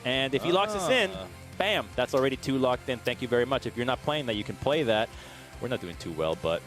And if he locks us in, bam, that's already 2 locked in. Thank you very much. If you're not playing that, you can play that. We're not doing too well, but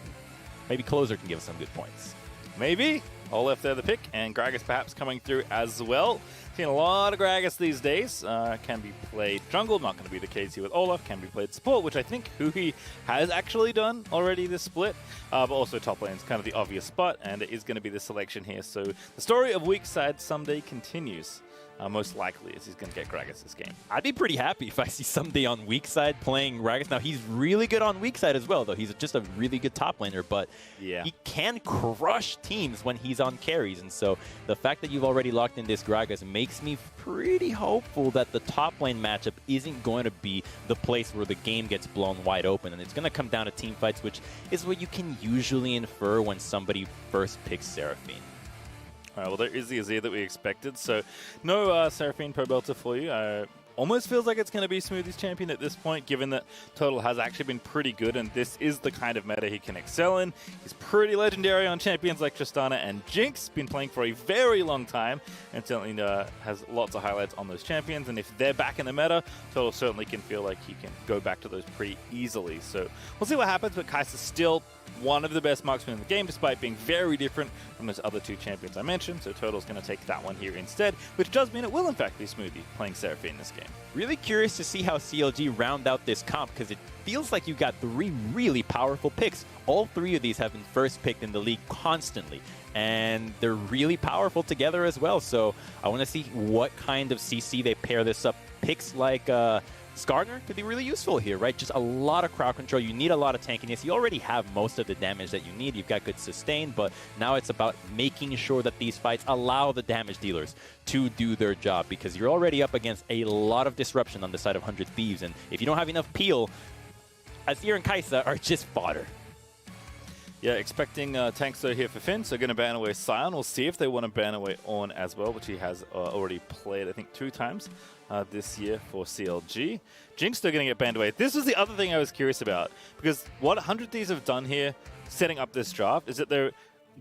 maybe Closer can give us some good points. Maybe. Olaf there the pick, and Gragas perhaps coming through as well. Seen a lot of Gragas these days. Can be played jungle, not going to be the case here with Olaf. Can be played support, which I think Huhi has actually done already this split. But also top lane is kind of the obvious spot, and it is going to be the selection here. So the story of weak side Ssumday continues. Most likely as he's going to get Gragas this game. I'd be pretty happy if I see Ssumday on weak side playing Gragas. Now, he's really good on weak side as well, though. He's just a really good top laner, but he can crush teams when he's on carries. And so the fact that you've already locked in this Gragas makes me pretty hopeful that the top lane matchup isn't going to be the place where the game gets blown wide open. And it's going to come down to team fights, which is what you can usually infer when somebody first picks Seraphine. All right, well, there is the Azir that we expected, so no Seraphine Pobelter for you. Almost feels like it's going to be Smoothie's champion at this point, given that Turtle has actually been pretty good, and this is the kind of meta he can excel in. He's pretty legendary on champions like Tristana and Jinx, been playing for a very long time, and certainly has lots of highlights on those champions, and if they're back in the meta, Turtle certainly can feel like he can go back to those pretty easily. So we'll see what happens, but Kaisa's still one of the best marksmen in the game, despite being very different from those other 2 champions I mentioned. So Turtle's going to take that one here instead, which does mean it will in fact be Smoothie playing Seraphine in this game. Really curious to see how CLG round out this comp, because it feels like you've got 3 really powerful picks. All 3 of these have been first picked in the league constantly, and they're really powerful together as well. So I want to see what kind of CC they pair this up. Picks like Skarner could be really useful here, right? Just a lot of crowd control. You need a lot of tankiness. You already have most of the damage that you need. You've got good sustain, but now it's about making sure that these fights allow the damage dealers to do their job, because you're already up against a lot of disruption on the side of 100 Thieves, and if you don't have enough peel, Azir and Kaisa are just fodder. Yeah, expecting tanks though here for Finn, so going to ban away Sion. We'll see if they want to ban away Ornn as well, which he has already played, I think, 2 times this year for CLG. Jinx still going to get banned away. This was the other thing I was curious about, because what 100 Thieves have done here, setting up this draft, is that they're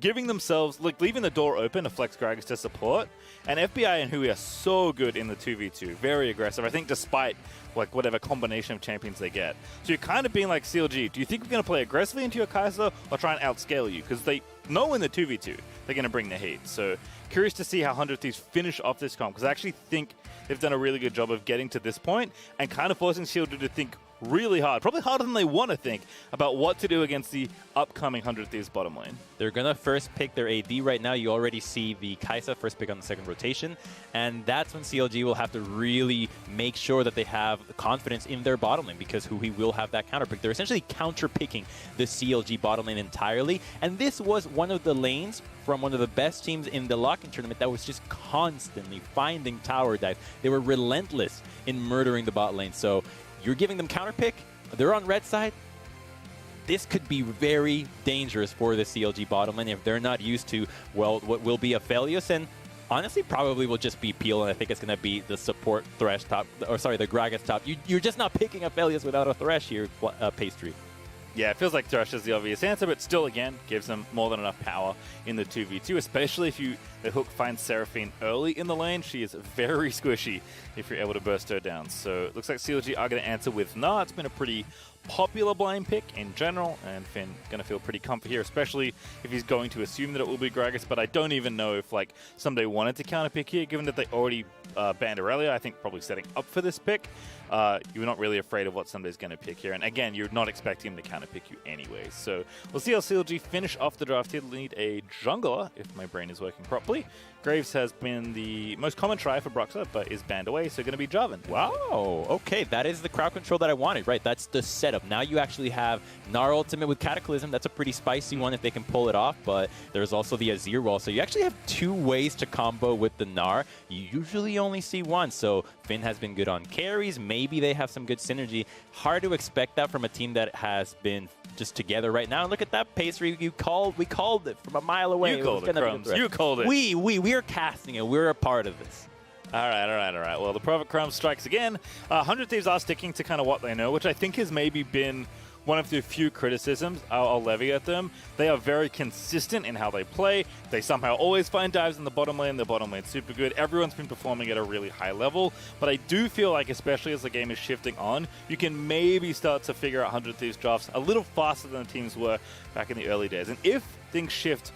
giving themselves, like, leaving the door open to flex Gragas to support, and FBI and Huhi are so good in the 2v2, very aggressive, I think, despite like whatever combination of champions they get. So you're kind of being like, CLG, do you think we're going to play aggressively into your Kaisa or try and outscale you? Because they know in the 2v2 they're going to bring the heat. So curious to see how 100 Thieves finish off this comp, because I actually think they've done a really good job of getting to this point and kind of forcing CLG to think really hard, probably harder than they want to think, about what to do against the upcoming 100 Thieves bottom lane. They're going to first pick their AD right now. You already see the Kaisa first pick on the second rotation, and that's when CLG will have to really make sure that they have the confidence in their bottom lane, because Huhi will have that counter pick. They're essentially counter picking the CLG bottom lane entirely, and this was one of the lanes from one of the best teams in the lock-in tournament that was just constantly finding tower dives. They were relentless in murdering the bot lane, so you're giving them counter pick, they're on red side. This could be very dangerous for the CLG bottom lane if they're not used to, well, what will be Aphelios, and honestly probably will just be Peel, and I think it's going to be the support Thresh top, or sorry, the Gragas top. You're just not picking Aphelios without a Thresh here, Pastry. Yeah, it feels like Thresh is the obvious answer, but still, again, gives them more than enough power in the 2v2, especially if the hook finds Seraphine early in the lane. She is very squishy if you're able to burst her down. So it looks like CLG are going to answer with Gnar. It's been a pretty popular blind pick in general, and Finn going to feel pretty comfy here, especially if he's going to assume that it will be Gragas, but I don't even know if like Ssumday wanted to counter pick here, given that they already banned Aurelia. I think probably setting up for this pick. You're not really afraid of what Ssumday's going to pick here, and again, you're not expecting him to counter pick you anyway. So we'll see how CLG finish off the draft here. They'll need a jungler, if my brain is working properly. Graves has been the most common try for Broxah, but is banned away, so going to be Jarvan. Wow, okay, that is the crowd control that I wanted, right? That's the setup. Now you actually have Gnar ultimate with Cataclysm. That's a pretty spicy one if they can pull it off, but there's also the Azir wall, so you actually have 2 ways to combo with the Gnar. You usually only see one, so Finn has been good on carries. Maybe they have some good synergy. Hard to expect that from a team that has been just together right now. And look at that, Pastry. We called it from a mile away. You called it, Crumbzz. You called it. We are casting it. We're a part of this. All right. Well, the Prophet Crumbzz strikes again. 100 Thieves are sticking to kind of what they know, which I think has maybe been one of the few criticisms I'll levy at them. They are very consistent in how they play. They somehow always find dives in the bottom lane. The bottom lane's super good. Everyone's been performing at a really high level. But I do feel like, especially as the game is shifting on, you can maybe start to figure out 100 Thieves drafts a little faster than the teams were back in the early days. And if things shift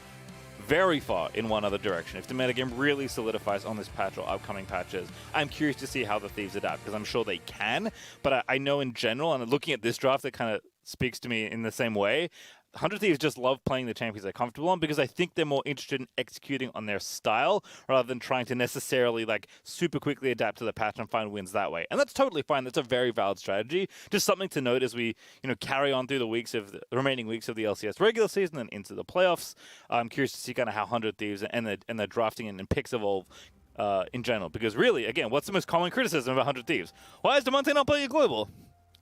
very far in one other direction, if the metagame really solidifies on this patch or upcoming patches, I'm curious to see how the Thieves adapt, because I'm sure they can. But I know in general, and looking at this draft, it kind of speaks to me in the same way. 100 Thieves just love playing the champions they're comfortable on, because I think they're more interested in executing on their style rather than trying to necessarily like super quickly adapt to the patch and find wins that way. And that's totally fine. That's a very valid strategy. Just something to note as we carry on through the remaining weeks of the LCS regular season and into the playoffs. I'm curious to see kind of how 100 Thieves and the drafting and picks evolve in general. Because really, again, what's the most common criticism of 100 Thieves? Why is Damonte not playing a global?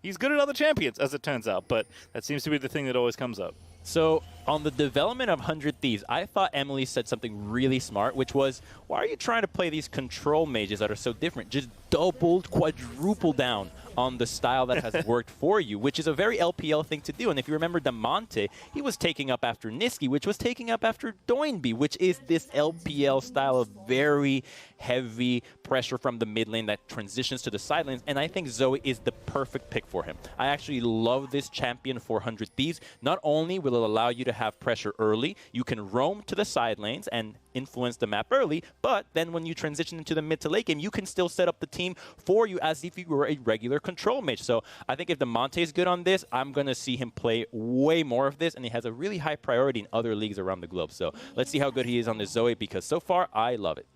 He's good at other champions, as it turns out, but that seems to be the thing that always comes up. So on the development of 100 Thieves, I thought Emily said something really smart, which was, why are you trying to play these control mages that are so different? Just doubled, quadruple down on the style that has worked for you, which is a very LPL thing to do. And if you remember Damonte, he was taking up after Niski, which was taking up after Doinby, which is this LPL style of very heavy pressure from the mid lane that transitions to the side lanes. And I think Zoe is the perfect pick for him. I actually love this champion for 100 Thieves. Not only will it allow you to have pressure early, you can roam to the side lanes and influence the map early, but then when you transition into the mid to late game, you can still set up the team for you as if you were a regular control mage. So I think if Damonte is good on this, I'm going to see him play way more of this, and he has a really high priority in other leagues around the globe. So let's see how good he is on this Zoe, because so far, I love it.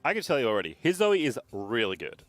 I can tell you already, his Zoe is really good.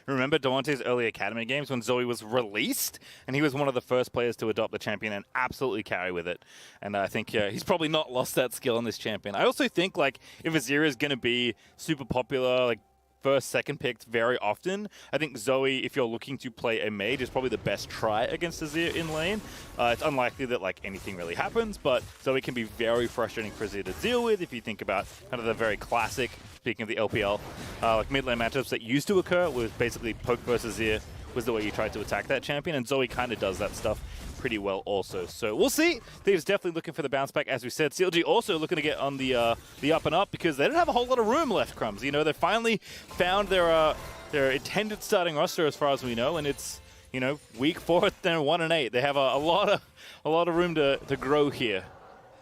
Remember Damonte's early Academy games when Zoe was released, and he was one of the first players to adopt the champion and absolutely carry with it. And I think he's probably not lost that skill on this champion. I also think like if Azir is going to be super popular, like first, second picked very often, I think Zoe, if you're looking to play a mage, is probably the best try against Azir in lane. It's unlikely that like anything really happens, but Zoe can be very frustrating for Azir to deal with if you think about kind of the very classic, speaking of the LPL, like mid lane matchups that used to occur, was basically poke versus Azir was the way you tried to attack that champion, and Zoe kind of does that stuff pretty well also. So we'll see. Thieves definitely looking for the bounce back, as we said. CLG also looking to get on the up and up, because they don't have a whole lot of room left, Crumbzz. You know, they finally found their intended starting roster as far as we know, and it's, you know, week 4, they're 1-8. They have a lot of room to grow here,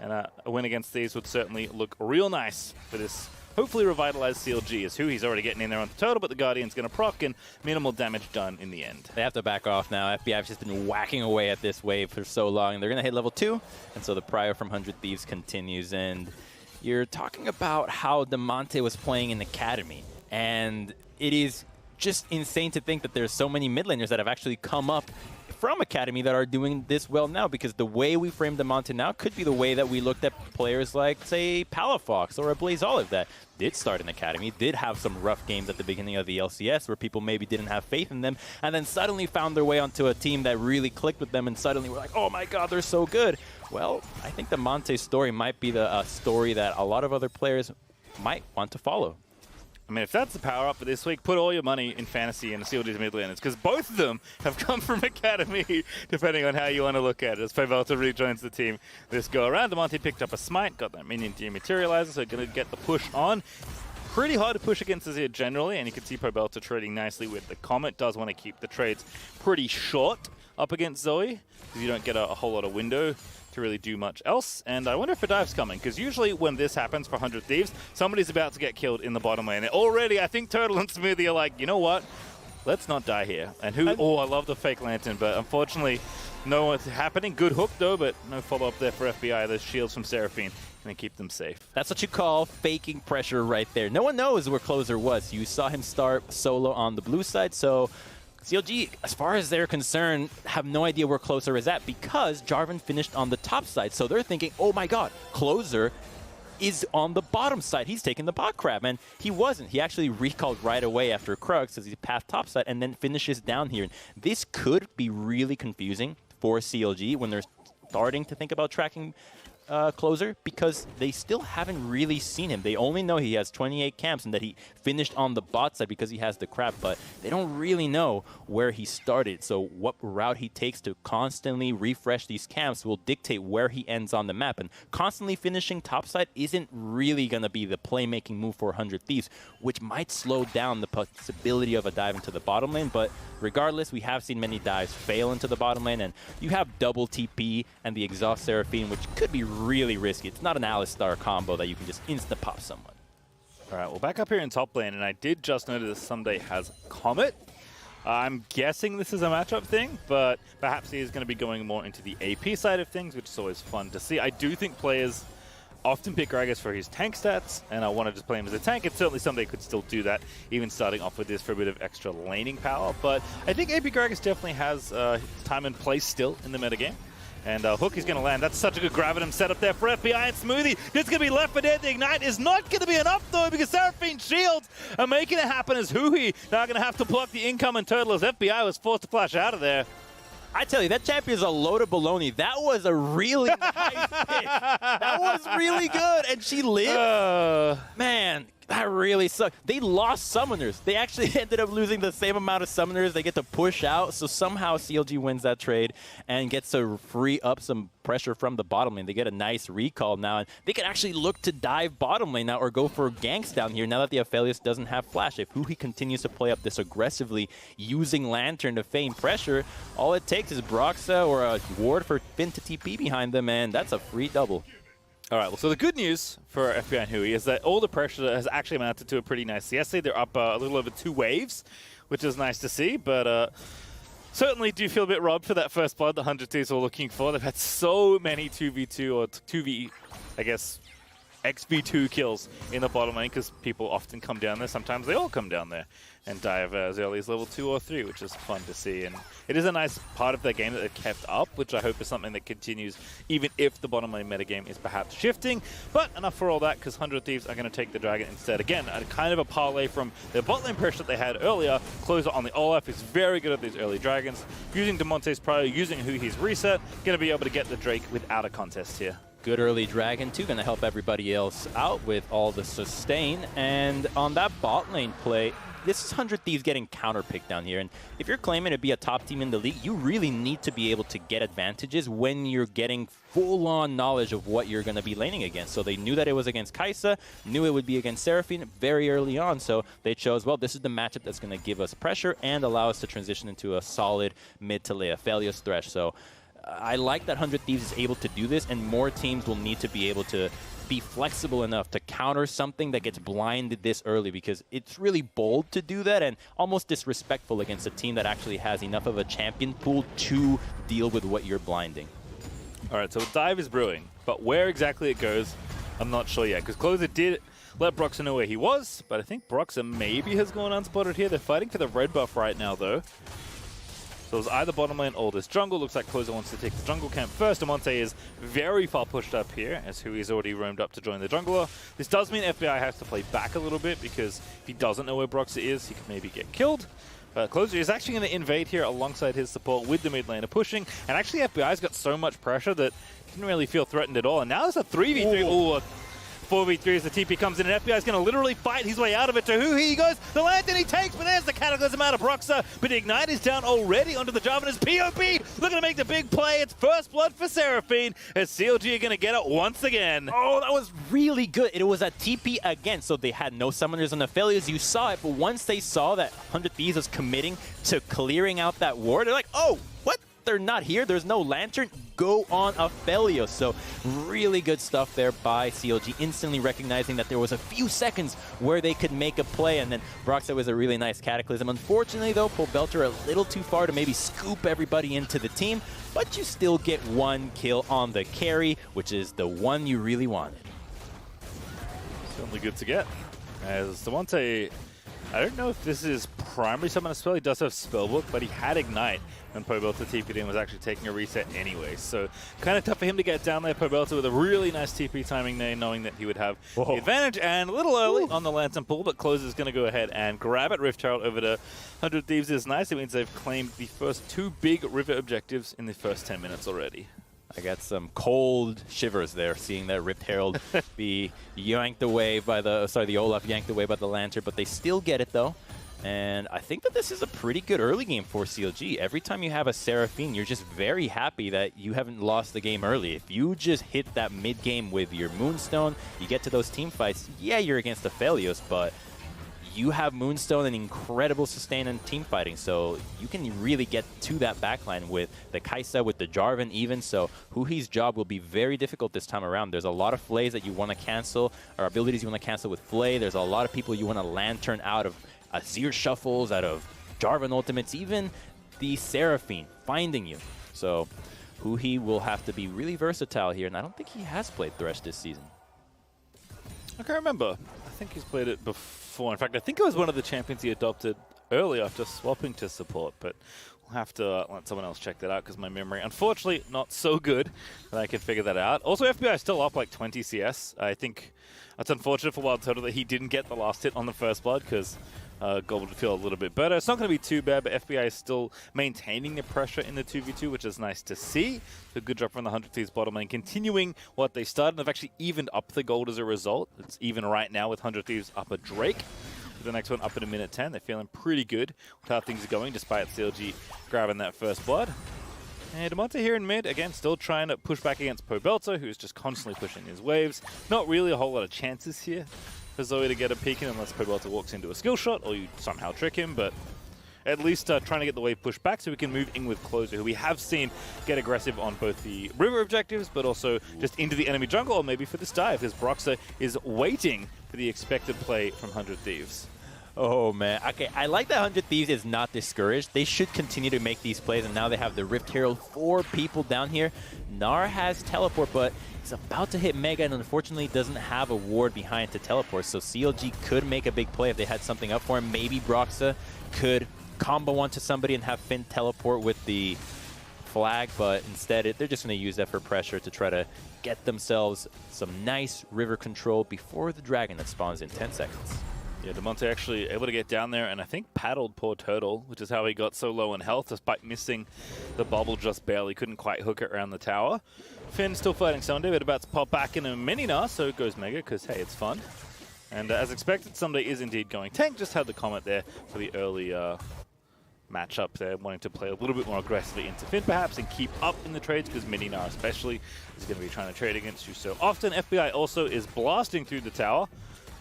and a win against Thieves would certainly look real nice for this hopefully revitalized CLG, as Huhi's already getting in there on the turtle, but the Guardian's going to proc and minimal damage done in the end. They have to back off now. FBI's just been whacking away at this wave for so long. They're going to hit level 2, and so the prior from 100 Thieves continues. And you're talking about how Damonte was playing in Academy, and it is just insane to think that there's so many mid laners that have actually come up from Academy that are doing this well now, because the way we frame Damonte now could be the way that we looked at players like, say, Palafox or a Blaze Olive that did start in Academy, did have some rough games at the beginning of the LCS where people maybe didn't have faith in them, and then suddenly found their way onto a team that really clicked with them, and suddenly we're like, oh my god, they're so good. Well, I think Damonte's story might be the story that a lot of other players might want to follow. I mean, if that's the power-up for this week, put all your money in Fantasy and CLG's mid laners, because both of them have come from Academy, depending on how you want to look at it. As Pobelter rejoins the team this go-around, Damonte picked up a smite, got that minion dematerializer, so going to get the push on. Pretty hard to push against Azir generally, and you can see Pobelter trading nicely with the Comet. Does want to keep the trades pretty short up against Zoe, because you don't get a whole lot of window to really do much else. And I wonder if a dive's coming, because usually when this happens for 100 Thieves, somebody's about to get killed in the bottom lane. And already, I think Turtle and Smoothie are like, you know what? Let's not die here. And I love the fake lantern, but unfortunately, no one's happening. Good hook, though, but no follow-up there for FBI. Those shields from Seraphine going to keep them safe. That's what you call faking pressure right there. No one knows where Closer was. You saw him start solo on the blue side, so CLG, as far as they're concerned, have no idea where Closer is at, because Jarvan finished on the top side. So they're thinking, oh my god, Closer is on the bottom side. He's taking the bot crab, and he wasn't. He actually recalled right away after Crumbzz as he passed top side and then finishes down here. And this could be really confusing for CLG when they're starting to think about tracking closer because they still haven't really seen him. They only know he has 28 camps and that he finished on the bot side because he has the crab, but they don't really know where he started. So what route he takes to constantly refresh these camps will dictate where he ends on the map. And constantly finishing topside isn't really going to be the playmaking move for 100 Thieves, which might slow down the possibility of a dive into the bottom lane. But regardless, we have seen many dives fail into the bottom lane, and you have double TP and the exhaust Seraphine, which could be really risky. It's not an Alistar combo that you can just insta-pop someone. All right, well, back up here in top lane, and I did just notice that Ssumday has Comet. I'm guessing this is a matchup thing, but perhaps he is going to be going more into the AP side of things, which is always fun to see. I do think players often pick Gragas for his tank stats, and I want to just play him as a tank. It's certainly Ssumday could still do that, even starting off with this for a bit of extra laning power. But I think AP Gragas definitely has time and place still in the metagame. And Hook is going to land. That's such a good Gravitum setup there for FBI and Smoothie. It's going to be left for dead. The Ignite is not going to be enough, though, because Seraphine shields are making it happen as Huhi now going to have to block the incoming turtle as FBI was forced to flash out of there. I tell you, that champion is a load of baloney. That was a really nice pick. That was really good. And she lived. Man, that really sucked. They lost summoners. They actually ended up losing the same amount of summoners. They get to push out. So somehow CLG wins that trade and gets to free up some pressure from the bottom lane. They get a nice recall now. And they can actually look to dive bottom lane now or go for ganks down here now that the Aphelios doesn't have flash. If Huhi continues to play up this aggressively using Lantern to feign pressure, all it takes is Broxah or a ward for Finn to TP behind them, and that's a free double. All right, well, so the good news for FBI and Huhi is that all the pressure has actually amounted to a pretty nice CS. They're up a little over 2 waves, which is nice to see, but certainly do feel a bit robbed for that first blood the 100 Thieves were looking for. They've had so many 2v2 or 2v, I guess, XV2 kills in the bottom lane because people often come down there. Sometimes they all come down there and dive as early as level 2 or 3, which is fun to see. And it is a nice part of their game that they've kept up, which I hope is something that continues even if the bottom lane metagame is perhaps shifting. But enough for all that, because 100 Thieves are going to take the Dragon instead. Again, a kind of a parlay from their bot lane pressure that they had earlier. Closer on the Olaf is very good at these early Dragons. Using Damonte's Prior, using Huhi's Reset, going to be able to get the Drake without a contest here. Good early Dragon, too, going to help everybody else out with all the sustain. And on that bot lane play, this is 100 Thieves getting counterpicked down here. And if you're claiming to be a top team in the league, you really need to be able to get advantages when you're getting full-on knowledge of what you're going to be laning against. So they knew that it was against Kaisa, knew it would be against Seraphine very early on. So they chose, well, this is the matchup that's going to give us pressure and allow us to transition into a solid mid to late Aphelios Thresh. So I like that 100 Thieves is able to do this, and more teams will need to be able to be flexible enough to counter something that gets blinded this early, because it's really bold to do that and almost disrespectful against a team that actually has enough of a champion pool to deal with what you're blinding. All right, so a dive is brewing, but where exactly it goes, I'm not sure yet, because Closer did let Broxah know where he was, but I think Broxah maybe has gone unspotted here. They're fighting for the red buff right now, though. So it's either bottom lane or this jungle. Looks like Closer wants to take the jungle camp first. Damonte is very far pushed up here, as Huhi's already roamed up to join the jungler. This does mean FBI has to play back a little bit, because if he doesn't know where Broxah is, he could maybe get killed. But Closer is actually going to invade here alongside his support with the mid laner pushing. And actually FBI's got so much pressure that he didn't really feel threatened at all. And now it's a 3v3. Ooh, 4v3 as the TP comes in, and FBI is going to literally fight his way out of it. To Huhi he goes, the Lantern he takes, but there's the Cataclysm out of Broxah. But the Ignite is down already onto the Jarvan as POP looking to make the big play. It's first blood for Seraphine as CLG are going to get it once again. Oh, that was really good. It was a TP again, so they had no summoners on the Aphelios. You saw it, but once they saw that 100 Thieves was committing to clearing out that ward, they're like, oh, what? They're not here. There's no Lantern. Go on Aphelios. So really good stuff there by CLG, instantly recognizing that there was a few seconds where they could make a play, and then Broxah was a really nice Cataclysm. Unfortunately, though, Pobelter a little too far to maybe scoop everybody into the team, but you still get one kill on the carry, which is the one you really wanted. Certainly good to get. As Damonte, I don't know if this is primary summon a spell. He does have Spellbook, but he had Ignite when Pobelter TP'd in, was actually taking a reset anyway. So kind of tough for him to get down there. Pobelter with a really nice TP timing there, knowing that he would have the advantage, and a little early on the Lantern pull, but Closer is going to go ahead and grab it. WildTurtle over to 100 Thieves is nice. It means they've claimed the first 2 big river objectives in the first 10 minutes already. I got some cold shivers there, seeing that Rift Herald be yanked away by the Olaf yanked away by the Lantern, but they still get it though. And I think that this is a pretty good early game for CLG. Every time you have a Seraphine, you're just very happy that you haven't lost the game early. If you just hit that mid game with your Moonstone, you get to those team fights, yeah, you're against Aphelios, but you have Moonstone and incredible sustain and team fighting, so you can really get to that backline with the Kaisa, with the Jarvan even, so Huhi's job will be very difficult this time around. There's a lot of Flays that you want to cancel, or abilities you want to cancel with Flay. There's a lot of people you want to Lantern out of Azir shuffles, out of Jarvan ultimates, even the Seraphine finding you. So Huhi will have to be really versatile here, and I don't think he has played Thresh this season. I can't remember. I think he's played it before. In fact, I think it was one of the champions he adopted early after swapping to support, but we'll have to let someone else check that out because my memory, unfortunately, not so good that I can figure that out. Also, FBI is still up like 20 CS. I think it's unfortunate for WildTurtle that he didn't get the last hit on the first blood because Gold would feel a little bit better. It's not going to be too bad, but FBI is still maintaining the pressure in the 2v2, which is nice to see. A good job from the 100 Thieves bottom lane, continuing what they started. They've actually evened up the gold as a result. It's even right now with 100 Thieves up a Drake. With the next one up at a minute 10. They're feeling pretty good with how things are going, despite CLG grabbing that first blood. And Damonte here in mid, again, still trying to push back against Pobelter, who's just constantly pushing his waves. Not really a whole lot of chances here for Zoe to get a peek in unless Pobelter walks into a skill shot or you somehow trick him, but at least trying to get the wave pushed back so we can move in with Closer, who we have seen get aggressive on both the river objectives, but also just into the enemy jungle, or maybe for this dive, because Broxah is waiting for the expected play from 100 Thieves. Oh, man. Okay, I like that 100 Thieves is not discouraged. They should continue to make these plays, and now they have the Rift Herald, 4 people down here. Gnar has teleport, but he's about to hit Mega, and unfortunately doesn't have a ward behind to teleport, so CLG could make a big play if they had something up for him. Maybe Broxah could combo onto somebody and have Finn teleport with the flag, but instead they're just going to use that for pressure to try to get themselves some nice river control before the dragon that spawns in 10 seconds. Yeah, Damonte actually able to get down there and I think paddled poor Turtle, which is how he got so low in health despite missing the bubble just barely. Couldn't quite hook it around the tower. Finn still fighting Ssumday, but about to pop back in a mini Gnar, so it goes Mega because, hey, it's fun. And as expected, Ssumday is indeed going tank. Just had the comment there for the early matchup there, wanting to play a little bit more aggressively into Finn perhaps and keep up in the trades because mini Gnar especially is going to be trying to trade against you so often. FBI also is blasting through the tower.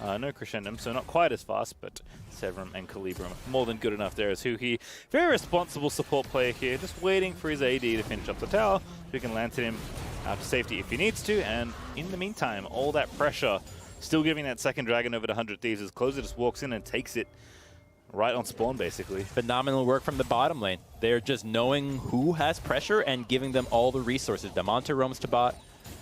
No Crescendum, so not quite as fast, but Severum and Calibrum more than good enough there as Huhi. Very responsible support player here, just waiting for his AD to finish up the tower, so he can lantern him out to safety if he needs to, and in the meantime, all that pressure, still giving that second dragon over to 100 Thieves as Closer just walks in and takes it right on spawn, basically. Phenomenal work from the bottom lane. They're just knowing who has pressure and giving them all the resources. Damonte roams to bot.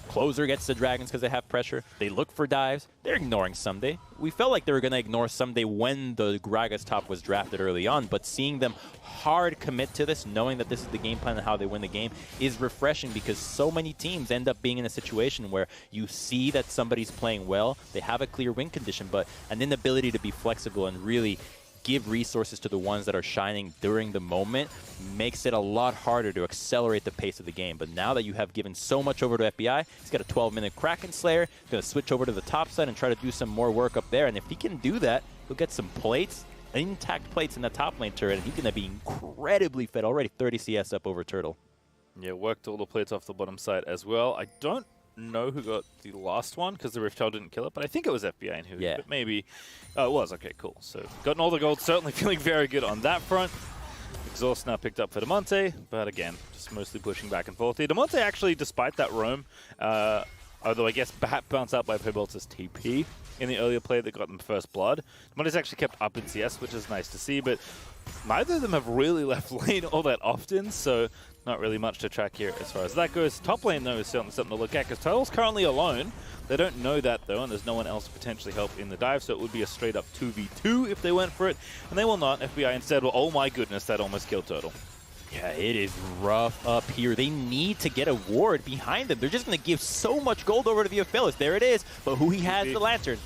Closer gets the dragons because they have pressure. They look for dives. They're ignoring Ssumday. We felt like they were going to ignore Ssumday when the Gragas top was drafted early on, but seeing them hard commit to this, knowing that this is the game plan and how they win the game, is refreshing because so many teams end up being in a situation where you see that somebody's playing well, they have a clear win condition, but an inability to be flexible and really give resources to the ones that are shining during the moment makes it a lot harder to accelerate the pace of the game. But now that you have given so much over to FBI, he's got a 12-minute Kraken Slayer, he's going to switch over to the top side and try to do some more work up there. And if he can do that, he'll get some plates, intact plates in the top lane turret, and he's going to be incredibly fed. Already 30 CS up over Turtle. Yeah, worked all the plates off the bottom side as well. I don't know who got the last one because the Rift Herald didn't kill it, but I think it was FBI and Huhi. Yeah. But maybe it was. Okay, cool. So gotten all the gold, certainly feeling very good on that front. Exhaust now picked up for Damonte, but again, just mostly pushing back and forth here. Damonte actually, despite that roam, although I guess perhaps bounced out by Pobelter's TP in the earlier play that got them first blood, Damonte's actually kept up in CS, which is nice to see, but neither of them have really left lane all that often, so not really much to track here as far as that goes. Top lane, though, is certainly something to look at because Turtle's currently alone. They don't know that, though, and there's no one else to potentially help in the dive, so it would be a straight-up 2v2 if they went for it, and they will not. FBI instead will, oh my goodness, that almost killed Turtle. Yeah, it is rough up here. They need to get a ward behind them. They're just going to give so much gold over to the Aphelios. There it is, but Huhi has the lantern.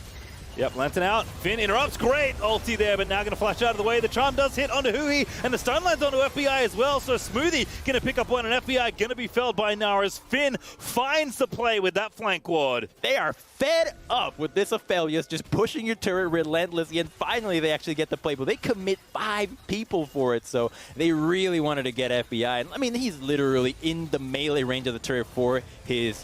Yep, Lantern out. Finn interrupts. Great ulti there, but now going to flash out of the way. The charm does hit onto Huhi, and the stun lands onto FBI as well. So Smoothie going to pick up one, and FBI going to be felled by Gnar as Finn finds the play with that flank ward. They are fed up with this Aphelios just pushing your turret relentlessly, and finally they actually get the play. But they commit 5 people for it, so they really wanted to get FBI. And I mean, he's literally in the melee range of the turret for his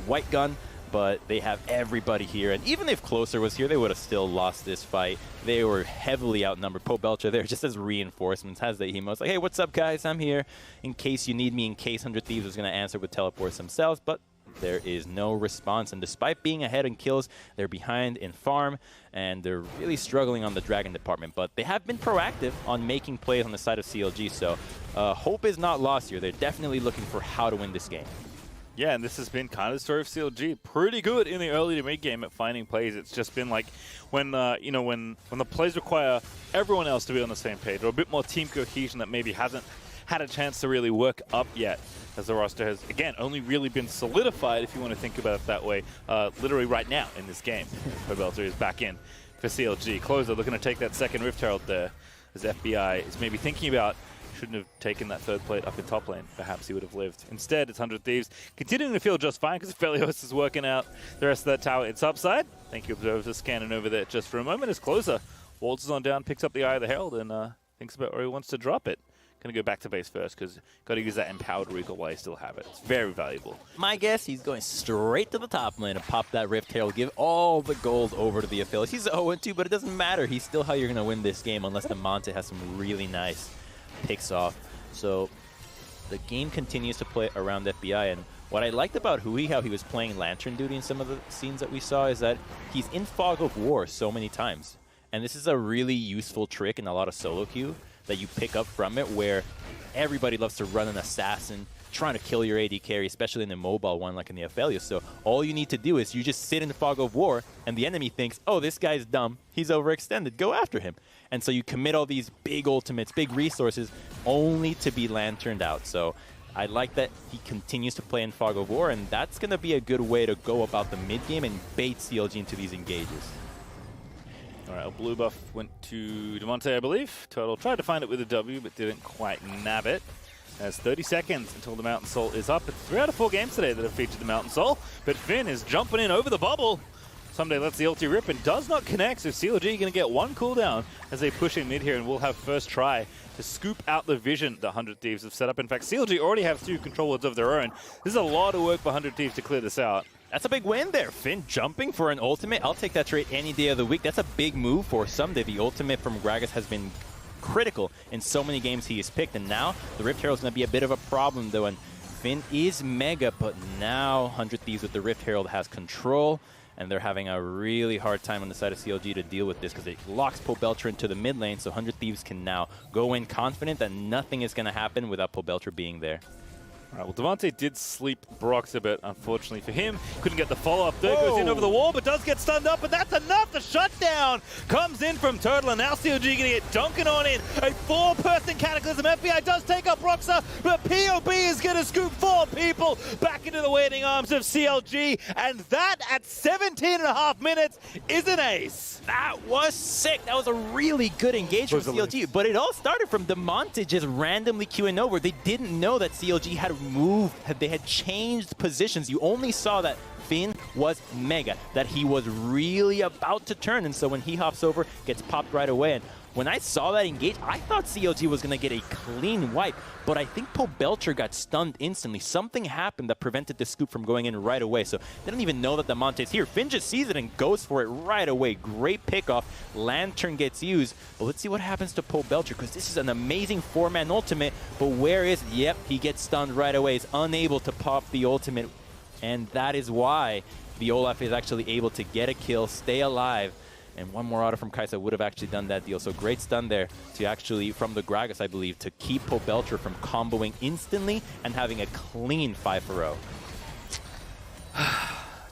white gun. But they have everybody here, and even if Closer was here, they would have still lost this fight. They were heavily outnumbered. Pobelter there just as reinforcements, has the emo. It's like, hey, what's up, guys? I'm here in case you need me, in case 100 Thieves is going to answer with teleports themselves, but there is no response. And despite being ahead in kills, they're behind in farm, and they're really struggling on the Dragon department. But they have been proactive on making plays on the side of CLG, so hope is not lost here. They're definitely looking for how to win this game. Yeah, and this has been kind of the story of CLG. Pretty good in the early to mid game at finding plays. It's just been like when when the plays require everyone else to be on the same page, or a bit more team cohesion that maybe hasn't had a chance to really work up yet, as the roster has, again, only really been solidified, if you want to think about it that way, literally right now in this game. Pobelter is back in for CLG. Closer looking to take that second Rift Herald there, as FBI is maybe thinking about shouldn't have taken that third plate up in top lane. Perhaps he would have lived. Instead, it's 100 Thieves continuing to feel just fine because Aphelios is working out the rest of that tower. It's upside. Thank you, Observer, scanning over there just for a moment. As Closer waltzes on down, picks up the Eye of the Herald, and thinks about where he wants to drop it. Going to go back to base first because got to use that empowered recall while you still have it. It's very valuable. My guess, he's going straight to the top lane and pop that Rift Herald, give all the gold over to the Aphelios. He's 0-2, but it doesn't matter. He's still how you're going to win this game unless Damonte has some really nice picks off. So the game continues to play around FBI, and what I liked about Huhi, how he was playing Lantern duty in some of the scenes that we saw, is that he's in Fog of War so many times. And this is a really useful trick in a lot of solo queue that you pick up from it, where everybody loves to run an assassin, trying to kill your AD carry, especially in the mobile one like in the Aphelios. So all you need to do is you just sit in the Fog of War, and the enemy thinks, oh, this guy's dumb, he's overextended, go after him. And so you commit all these big ultimates, big resources, only to be lanterned out. So I like that he continues to play in Fog of War, and that's going to be a good way to go about the mid game and bait CLG into these engages. All right, a blue buff went to Damonte, I believe. Turtle tried to find it with a W, but didn't quite nab it. There's 30 seconds until the Mountain Soul is up. It's 3 out of 4 games today that have featured the Mountain Soul, but Finn is jumping in over the bubble. Ssumday lets the ulti rip and does not connect, so CLG going to get 1 cooldown as they push in mid here, and will have first try to scoop out the vision the 100 Thieves have set up. In fact, CLG already have 2 control wards of their own. This is a lot of work for 100 Thieves to clear this out. That's a big win there. Finn jumping for an ultimate. I'll take that trade any day of the week. That's a big move for Ssumday. The ultimate from Gragas has been critical in so many games he has picked, and now the Rift Herald is going to be a bit of a problem though, and Finn is mega, but now 100 Thieves with the Rift Herald has control, and they're having a really hard time on the side of CLG to deal with this because it locks Pobelter into the mid lane, so 100 Thieves can now go in confident that nothing is going to happen without Pobelter being there. All right, well, Damonte did sleep Broxah a bit, unfortunately for him. Couldn't get the follow-up there. Goes in over the wall, but does get stunned up, but that's enough. The shutdown comes in from Turtle, and now CLG going to get dunking on in. A 4-person Cataclysm. FBI does take up Broxah, but POB is going to scoop 4 people back into the waiting arms of CLG, and that at 17.5 minutes is an ace. That was sick. That was a really good engagement from CLG, but it all started from Damonte just randomly queuing over. They didn't know that CLG had moved, they had changed positions. You only saw that Finn was mega, that he was really about to turn, and so when he hops over, gets popped right away. And when I saw that engage, I thought CLG was going to get a clean wipe, but I think Pobelter got stunned instantly. Something happened that prevented the scoop from going in right away, so they don't even know that Damonte's here. Finn just sees it and goes for it right away. Great pickoff. Lantern gets used, but let's see what happens to Pobelter, because this is an amazing 4-man ultimate, but where is it? Yep, he gets stunned right away. He's unable to pop the ultimate, and that is why the Olaf is actually able to get a kill, stay alive, and one more auto from Kaisa would have actually done that deal. So great stun there to actually, from the Gragas, I believe, to keep Pobelter from comboing instantly and having a clean 5-0.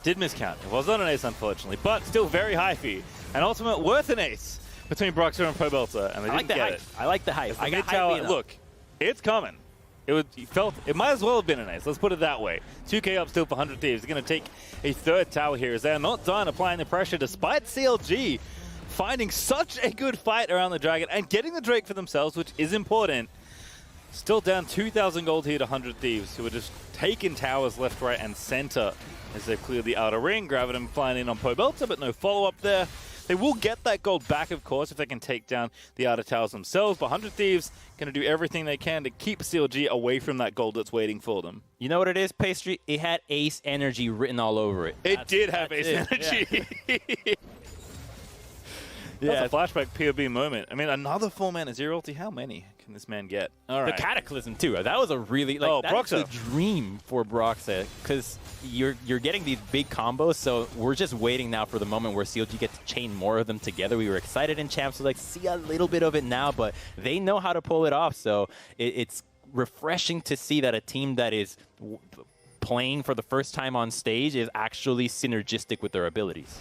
Did miscount. It was not an ace, unfortunately, but still very high fee. An ultimate worth an ace between Broxah and Pobelter, and they didn't get it. I like the hype. I got hype. Look, it's coming. it might as well have been an ace. Let's put it that way. 2k up still for 100 Thieves. They're going to take a third tower here as they're not done applying the pressure despite CLG finding such a good fight around the Dragon and getting the Drake for themselves, which is important. Still down 2,000 gold here to 100 Thieves, who are just taking towers left, right, and center as they clear the outer ring. Graviton flying in on Pobelter, but no follow-up there. They will get that gold back, of course, if they can take down the outer towers themselves. But 100 Thieves going to do everything they can to keep CLG away from that gold that's waiting for them. You know what it is, Pastry? It had ace energy written all over it. It did have ace energy. Yeah. That's a flashback POB moment. I mean, another 4-man Azir ulti. How many can this man get? All right. The Cataclysm, too. That was a really, like, that's a dream for Broxah, because you're getting these big combos, so we're just waiting now for the moment where CLG gets to chain more of them together. We were excited in Champs to, like, see a little bit of it now, but they know how to pull it off, so it's refreshing to see that a team that is playing for the first time on stage is actually synergistic with their abilities.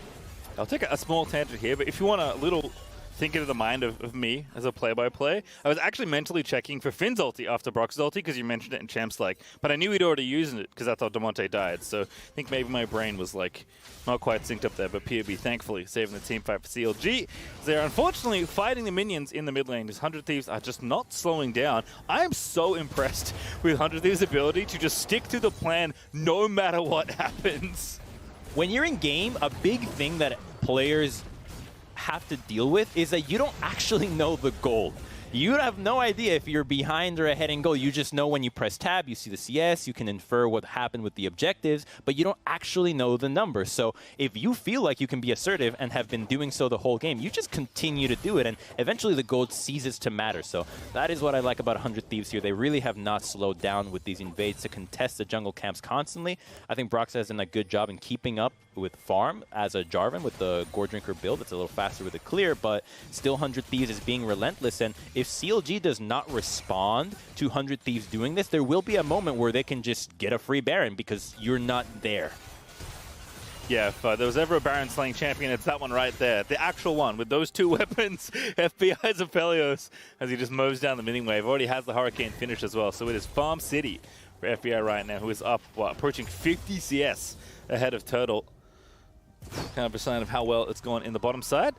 I'll take a small tangent here, but if you want a little think into the mind of me as a play-by-play, I was actually mentally checking for Finn's ulti after Brox's ulti because you mentioned it in Champs like, but I knew he'd already used it because I thought Damonte died. So I think maybe my brain was like not quite synced up there, but POB thankfully saving the team fight for CLG. They're unfortunately fighting the minions in the mid lane. These 100 Thieves are just not slowing down. I am so impressed with 100 Thieves' ability to just stick to the plan no matter what happens. When you're in game, a big thing that players have to deal with is that you don't actually know the goal. You have no idea if you're behind or ahead in goal. You just know when you press tab, you see the CS, you can infer what happened with the objectives, but you don't actually know the numbers. So if you feel like you can be assertive and have been doing so the whole game, you just continue to do it, and eventually the gold ceases to matter. So that is what I like about 100 Thieves here. They really have not slowed down with these invades to contest the jungle camps constantly. I think Broxah has done a good job in keeping up with farm as a Jarvan with the Gore Drinker build. It's a little faster with the clear, but still 100 Thieves is being relentless, and if CLG does not respond to 100 Thieves doing this, there will be a moment where they can just get a free Baron because you're not there. Yeah, if there was ever a Baron slaying champion, it's that one right there. The actual one with those two weapons. FBI's Aphelios as he just mows down the mini wave. Already has the Hurricane finish as well. So it is Farm City for FBI right now, who is up, approaching 50 CS ahead of Turtle. Kind of a sign of how well it's gone in the bottom side.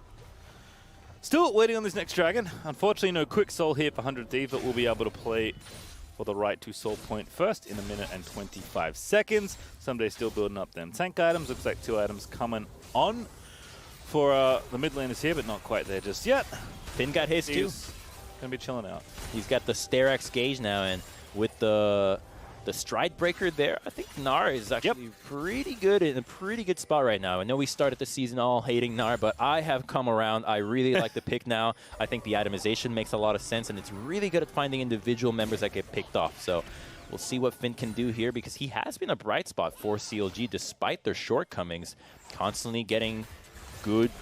Still waiting on this next dragon. Unfortunately, no quick soul here for 100 Thieves, but we'll be able to play for the right to soul point first in 1 minute and 25 seconds. Ssumday still building up them tank items. Looks like 2 items coming on for the mid laners here, but not quite there just yet. Finn got his too. Gonna be chilling out. He's got the Sterak's gauge now, and with the Stride Breaker there, I think Gnar is actually pretty good, in a pretty good spot right now. I know we started the season all hating Gnar, but I have come around. I really like the pick now. I think the itemization makes a lot of sense, and it's really good at finding individual members that get picked off. So we'll see what Finn can do here, because he has been a bright spot for CLG despite their shortcomings, constantly getting good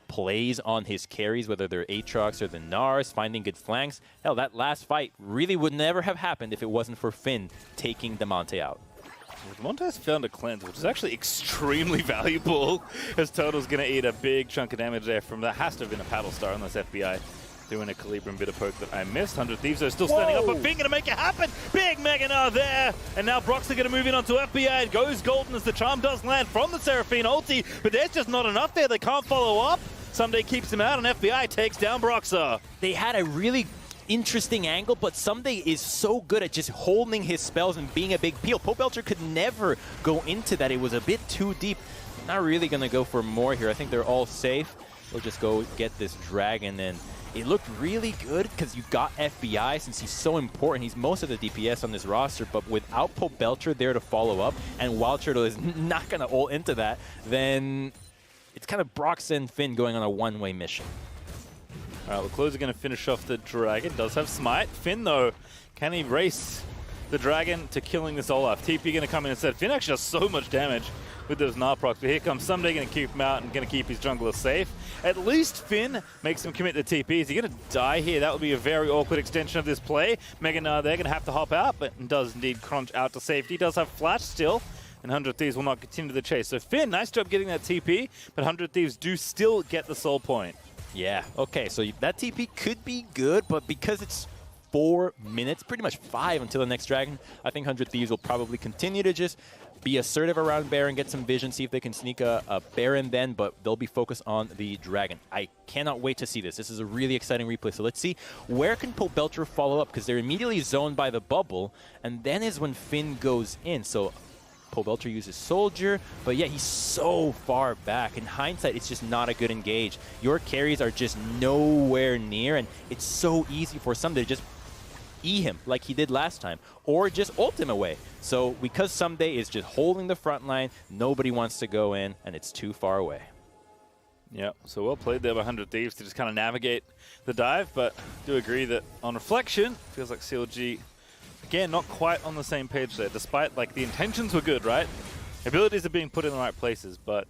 plays on his carries, whether they're Aatrox or the Gnars, finding good flanks. Hell, that last fight really would never have happened if it wasn't for Finn taking Damonte out. Damonte has found a cleanse, which is actually extremely valuable, as Turtle's going to eat a big chunk of damage there from that. Has to have been a Paddle Star, unless FBI doing a Calibrum bit of poke that I missed. 100 Thieves are still standing up, but Finn going to make it happen. Big Mega Gnar there, and now Broxah going to move in onto FBI. It goes golden as the charm does land from the Seraphine ulti, but there's just not enough there. They can't follow up. Ssumday keeps him out, and FBI takes down Broxah. They had a really interesting angle, but Ssumday is so good at just holding his spells and being a big peel. Pobelter could never go into that. It was a bit too deep. Not really going to go for more here. I think they're all safe. They'll just go get this dragon, and it looked really good because you got FBI since he's so important. He's most of the DPS on this roster, but without Pobelter there to follow up, and WildTurtle is not going to ult into that, then it's kind of Broxah and Finn going on a one-way mission. All right, Leclerc's going to finish off the dragon. Does have smite. Finn, though, can he race the dragon to killing this Olaf? TP going to come in instead. Finn actually does so much damage with those Gnar procs, but here comes Ssumday, going to keep him out and going to keep his jungler safe. At least Finn makes him commit the TP. Is he going to die here? That would be a very awkward extension of this play. Mega Gnar there, going to have to hop out, but does indeed crunch out to safety. Does have flash still, and 100 Thieves will not continue the chase. So Finn, nice job getting that TP, but 100 Thieves do still get the soul point. Yeah, okay, so that TP could be good, but because it's 4 minutes, pretty much 5 until the next dragon. I think 100 Thieves will probably continue to just be assertive around Baron, get some vision, see if they can sneak a Baron then, but they'll be focused on the dragon. I cannot wait to see this. This is a really exciting replay. So let's see, where can Pobelter follow up? Because they're immediately zoned by the bubble, and then is when Finn goes in. So Pobelter uses Soldier, but yeah, he's so far back. In hindsight, it's just not a good engage. Your carries are just nowhere near, and it's so easy for Ssumday to just E him like he did last time, or just ult him away. So because Ssumday is just holding the front line, nobody wants to go in, and it's too far away. Yeah, so well played there by 100 Thieves to just kind of navigate the dive, but I do agree that on reflection, feels like CLG, again, not quite on the same page there, despite like the intentions were good, right? Abilities are being put in the right places, but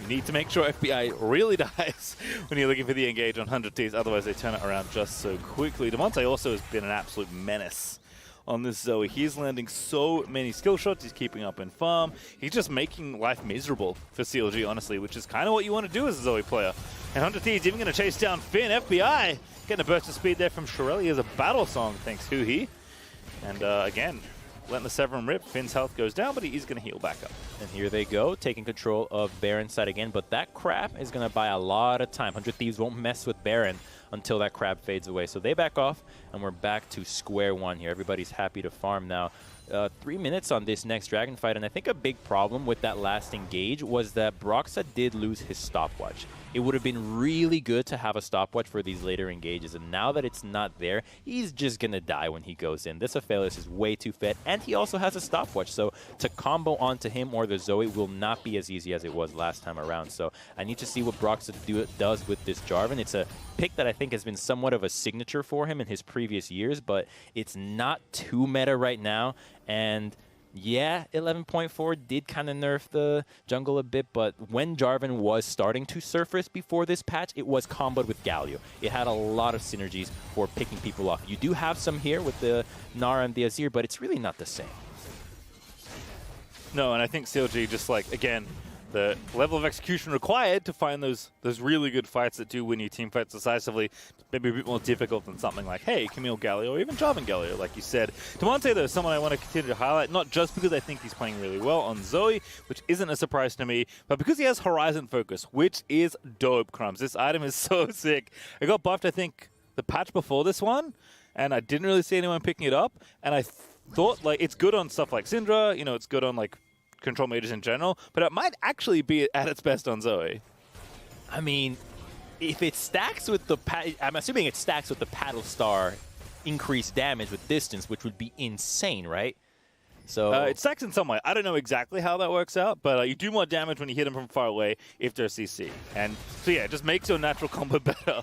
you need to make sure FBI really dies when you're looking for the engage on 100 Thieves, otherwise they turn it around just so quickly. Damonte also has been an absolute menace on this Zoe. He's landing so many skill shots, he's keeping up in farm. He's just making life miserable for CLG, honestly, which is kind of what you want to do as a Zoe player. And 100 Thieves even going to chase down Finn. FBI getting a burst of speed there from Shirelli as a battle song, thanks Huhi. And again, letting the Severin rip. Finn's health goes down, but he is going to heal back up. And here they go, taking control of Baron's side again. But that crab is going to buy a lot of time. 100 Thieves won't mess with Baron until that crab fades away. So they back off, and we're back to square one here. Everybody's happy to farm now. 3 minutes on this next dragon fight, and I think a big problem with that last engage was that Broxah did lose his stopwatch. It would have been really good to have a stopwatch for these later engages, and now that it's not there, he's just gonna die when he goes in. This Aphelios is way too fed, and he also has a stopwatch, so to combo onto him or the Zoe will not be as easy as it was last time around. So I need to see what Broxah does with this Jarvan. It's a pick that I think has been somewhat of a signature for him in his previous years, but it's not too meta right now. And yeah, 11.4 did kind of nerf the jungle a bit, but when Jarvan was starting to surface before this patch, it was comboed with Galio. It had a lot of synergies for picking people off. You do have some here with the Gnar and the Azir, but it's really not the same. No, and I think CLG just like, again, the level of execution required to find those really good fights that do win you team fights decisively, maybe a bit more difficult than something like, hey, Camille Galio or even Jarvan Galio, like you said. Damonte, though, is someone I want to continue to highlight, not just because I think he's playing really well on Zoe, which isn't a surprise to me, but because he has Horizon Focus, which is dope, Crumbzz. This item is so sick. It got buffed, I think, the patch before this one, and I didn't really see anyone picking it up, and I thought, like, it's good on stuff like Syndra, you know, it's good on, like, control mages in general, but it might actually be at its best on Zoe. I mean, if it stacks with the I'm assuming it stacks with the Paddle Star increased damage with distance, which would be insane, right? So it stacks in some way. I don't know exactly how that works out, but you do more damage when you hit them from far away if they're CC. And so yeah, it just makes your natural combo better.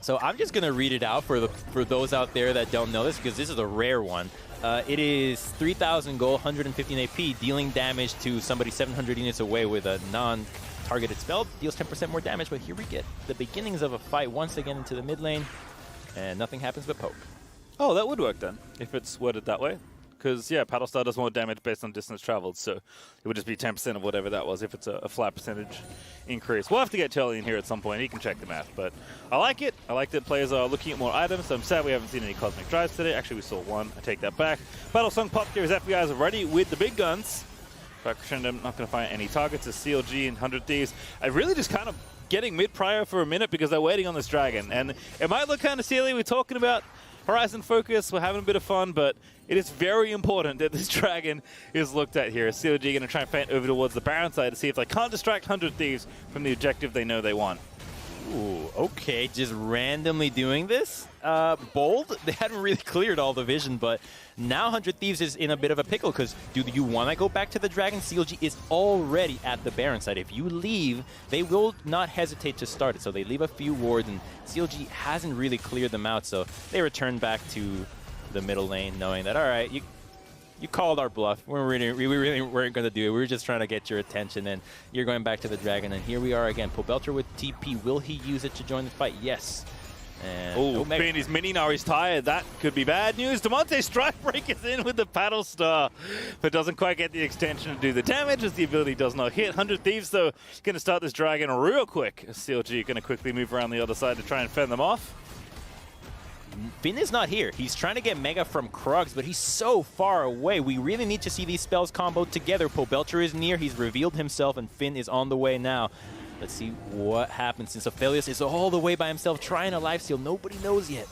So I'm just gonna read it out for those out there that don't know this, because this is a rare one. It is 3,000 gold, 115 AP, dealing damage to somebody 700 units away with a non-targeted spell. Deals 10% more damage, but here we get the beginnings of a fight once again into the mid lane, and nothing happens but poke. Oh, that would work then, if it's worded that way. Because, yeah, Paddle Star does more damage based on distance traveled, so it would just be 10% of whatever that was if it's a flat percentage increase. We'll have to get Charlie in here at some point. He can check the math, but I like it. I like that players are looking at more items, so I'm sad we haven't seen any Cosmic Drives today. Actually, we saw one. I take that back. Battle Song popped here as FBI is ready with the big guns. But Crescendo not going to find any targets as CLG and 100 Thieves. I really just kind of getting mid-prior for a minute because they're waiting on this dragon. And it might look kind of silly. We're talking about Horizon Focus, we're having a bit of fun, but it is very important that this dragon is looked at here. CLG going to try and feint over towards the Baron side to see if they can't distract 100 Thieves from the objective they know they want. Ooh, okay, just randomly doing this. Bold, they hadn't really cleared all the vision, but now 100 Thieves is in a bit of a pickle, because do you want to go back to the dragon? CLG is already at the Baron side. If you leave, they will not hesitate to start it, so they leave a few wards, and CLG hasn't really cleared them out, so they return back to the middle lane, knowing that, all right, you called our bluff. We really weren't going to do it. We were just trying to get your attention, and you're going back to the dragon, and here we are again. Pobelter with TP. Will he use it to join the fight? Yes. Oh, Finn is mini now. He's tired. That could be bad news. Damonte Strike Break is in with the Paddle Star, but doesn't quite get the extension to do the damage as the ability does not hit. 100 Thieves, though, going to start this dragon real quick. CLG going to quickly move around the other side to try and fend them off. Finn is not here. He's trying to get Mega from Crumbzz, but he's so far away. We really need to see these spells comboed together. Pobelter is near. He's revealed himself, and Finn is on the way now. Let's see what happens since Aphelios is all the way by himself trying a lifesteal. Nobody knows yet.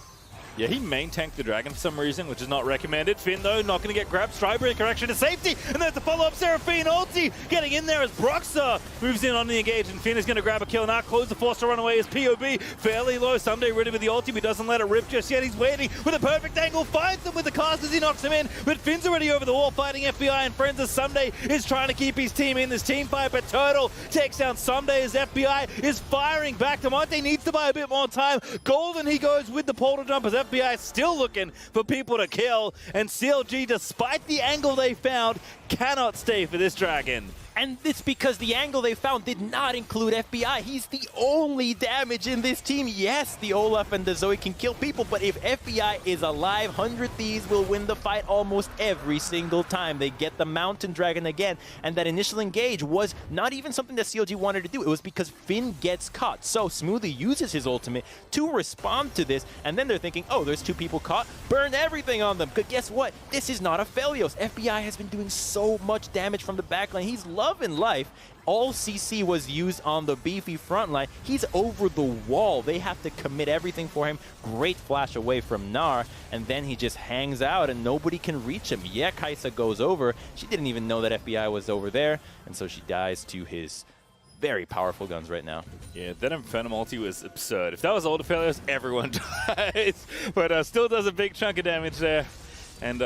Yeah, he main tanked the dragon for some reason, which is not recommended. Finn, though, not going to get grabbed. Strybreaker correction to safety. And there's the follow-up. Seraphine ulti getting in there as Broxah moves in on the engage. And Finn is going to grab a kill now. Close the force to run away as POB. Fairly low. Ssumday ready with the ulti, but doesn't let it rip just yet. He's waiting with a perfect angle. Finds them with the cast as he knocks him in. But Finn's already over the wall fighting FBI and friends as Ssumday is trying to keep his team in this team fight. But Turtle takes down Ssumday as FBI is firing back. Damonte needs to buy a bit more time. Golden, he goes with the portal jump as FBI is still looking for people to kill. And CLG, despite the angle they found, cannot stay for this dragon. And it's because the angle they found did not include FBI. He's the only damage in this team. Yes, the Olaf and the Zoe can kill people, but if FBI is alive, 100 Thieves will win the fight almost every single time. They get the Mountain Dragon again, and that initial engage was not even something that CLG wanted to do. It was because Finn gets caught. So Smoothie uses his ultimate to respond to this, and then they're thinking, oh, there's 2 people caught. Burn everything on them. But guess what? This is not Aphelios. FBI has been doing so much damage from the backline. He's loving life. All CC was used on the beefy front line. He's over the wall. They have to commit everything for him. Great flash away from Gnar, and then he just hangs out and nobody can reach him. Yeah, Kaisa goes over. She didn't even know that FBI was over there, and so she dies to his very powerful guns right now. Yeah, that Inferno multi was absurd. If that was old Aphelios, everyone dies. But still does a big chunk of damage there, and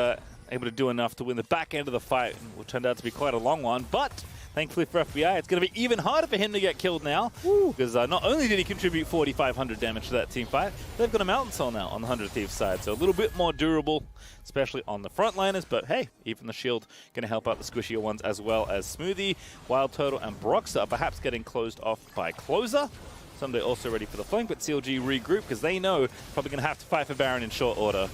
able to do enough to win the back end of the fight, which turned out to be quite a long one. But thankfully for FBI, it's going to be even harder for him to get killed now, because not only did he contribute 4,500 damage to that team fight, they've got a Mountain Soul now on the 100 Thieves side, so a little bit more durable, especially on the frontliners. But hey, even the shield going to help out the squishier ones, as well as Smoothie, WildTurtle, and Broxah perhaps getting closed off by Closer. Ssumday also ready for the flank, but CLG regroup because they know probably going to have to fight for Baron in short order.